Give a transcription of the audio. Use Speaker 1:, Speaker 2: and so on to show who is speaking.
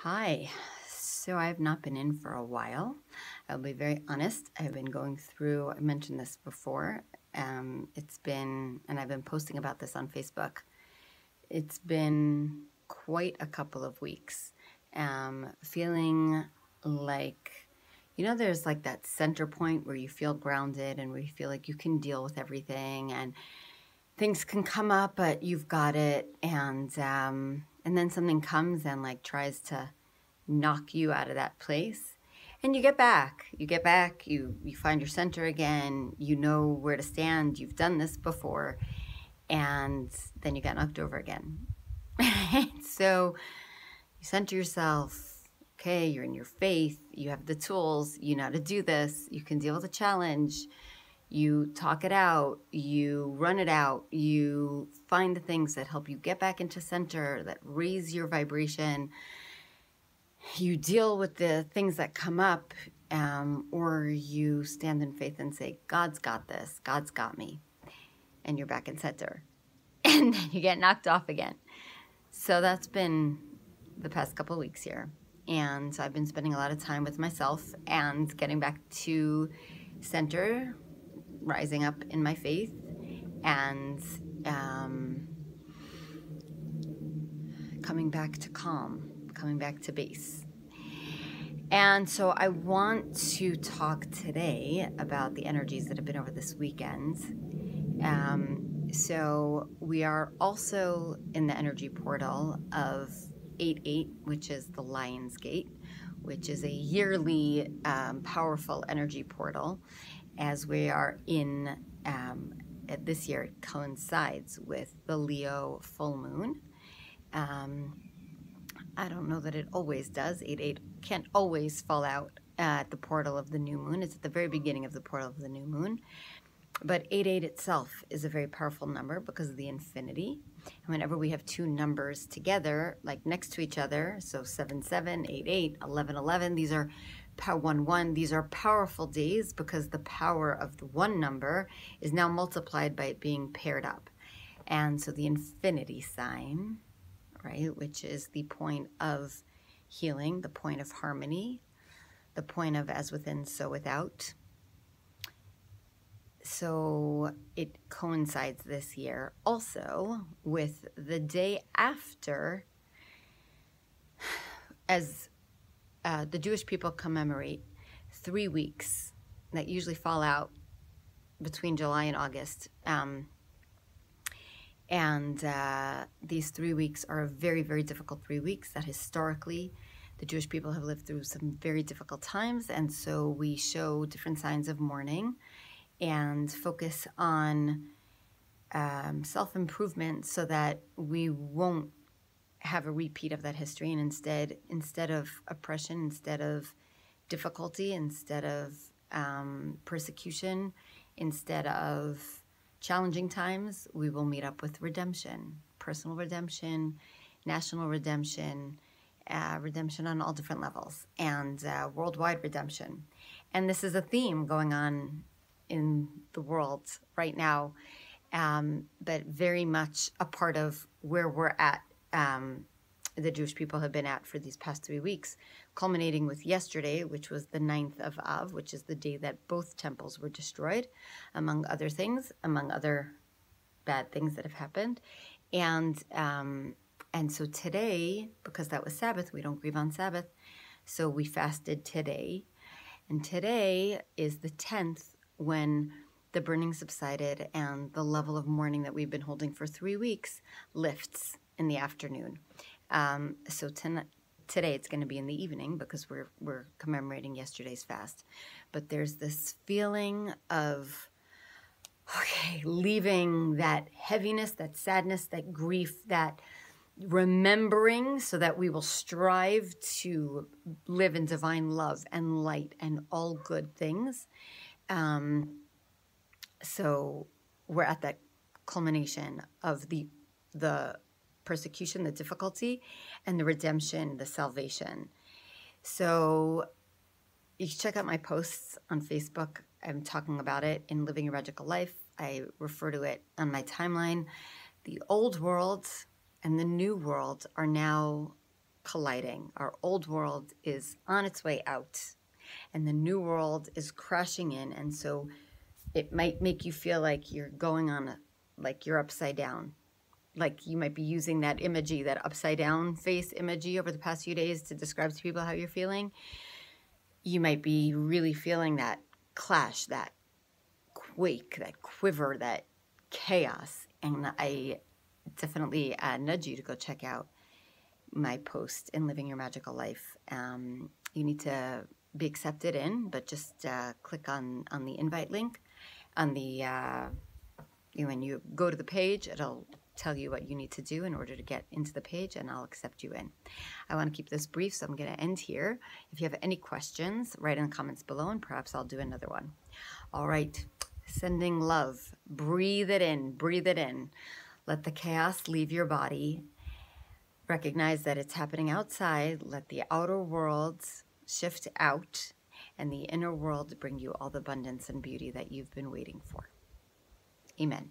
Speaker 1: Hi. So I've not been in for a while. I'll be very honest. I've been going through, I mentioned this before. And I've been posting about this on Facebook. It's been quite a couple of weeks. Feeling like, there's like that center point where you feel grounded and where you feel like you can deal with everything and things can come up, but you've got it. And then something comes and like tries to knock you out of that place, and you get back. You find your center again. You know where to stand. You've done this before, and then you get knocked over again. So you center yourself. Okay, you're in your faith. You have the tools. You know how to do this. You can deal with a challenge. You talk it out, you run it out, you find the things that help you get back into center, that raise your vibration. You deal with the things that come up, or you stand in faith and say, God's got this, God's got me, and you're back in center. And then you get knocked off again. So that's been the past couple of weeks here. And so I've been spending a lot of time with myself and getting back to center, rising up in my faith, and coming back to calm, coming back to base. And so I want to talk today about the energies that have been over this weekend. So we are also in the energy portal of 8/8, which is the Lion's Gate, which is a yearly powerful energy portal. As we are in, this year it coincides with the Leo full moon. I don't know that it always does. 8/8 can't always fall out at the portal of the new moon. It's at the very beginning of the portal of the new moon. But 8/8 itself is a very powerful number because of the infinity. And whenever we have two numbers together, like next to each other, so 7/7, 8/8, 11/11, these are 1/1. These are powerful days because the power of the one number is now multiplied by it being paired up. And so the infinity sign, right, which is the point of healing, the point of harmony, the point of as within, so without. So it coincides this year also with the day after, as the Jewish people commemorate 3 weeks that usually fall out between July and August. These 3 weeks are a very, very difficult 3 weeks that historically the Jewish people have lived through some very difficult times. And so we show different signs of mourning and focus on self-improvement so that we won't have a repeat of that history. And instead of oppression, instead of difficulty, instead of persecution, instead of challenging times, we will meet up with redemption, personal redemption, national redemption, redemption on all different levels, and worldwide redemption. And this is a theme going on in the world right now, but very much a part of where we're at, the Jewish people have been at for these past 3 weeks, culminating with yesterday, which was the 9th of Av, which is the day that both temples were destroyed, among other things, among other bad things that have happened. And so today, because that was Sabbath, we don't grieve on Sabbath, so we fasted today. And today is the 10th, when the burning subsided and the level of mourning that we've been holding for 3 weeks lifts in the afternoon. So today it's going to be in the evening because we're commemorating yesterday's fast. But there's this feeling of, okay, leaving that heaviness, that sadness, that grief, that remembering, so that we will strive to live in divine love and light and all good things. So we're at that culmination of the persecution, the difficulty, and the redemption, the salvation. So you can check out my posts on Facebook. I'm talking about it in Living a Radical Life. I refer to it on my timeline. The old world and the new world are now colliding. Our old world is on its way out, and the new world is crashing in. And so it might make you feel like you're going on like you're upside down. Like you might be using that imagery, that upside down face imagery over the past few days to describe to people how you're feeling. You might be really feeling that clash, that quake, that quiver, that chaos. And I definitely nudge you to go check out my post in Living Your Magical Life. You need to be accepted in, but just click on the invite link on the when you go to the page, it'll tell you what you need to do in order to get into the page, and I'll accept you in. I want to keep this brief, so I'm going to end here. If you have any questions, write in the comments below, and perhaps I'll do another one. All right, sending love. Breathe it in. Breathe it in. Let the chaos leave your body. Recognize that it's happening outside. Let the outer world shift out, and the inner world bring you all the abundance and beauty that you've been waiting for. Amen.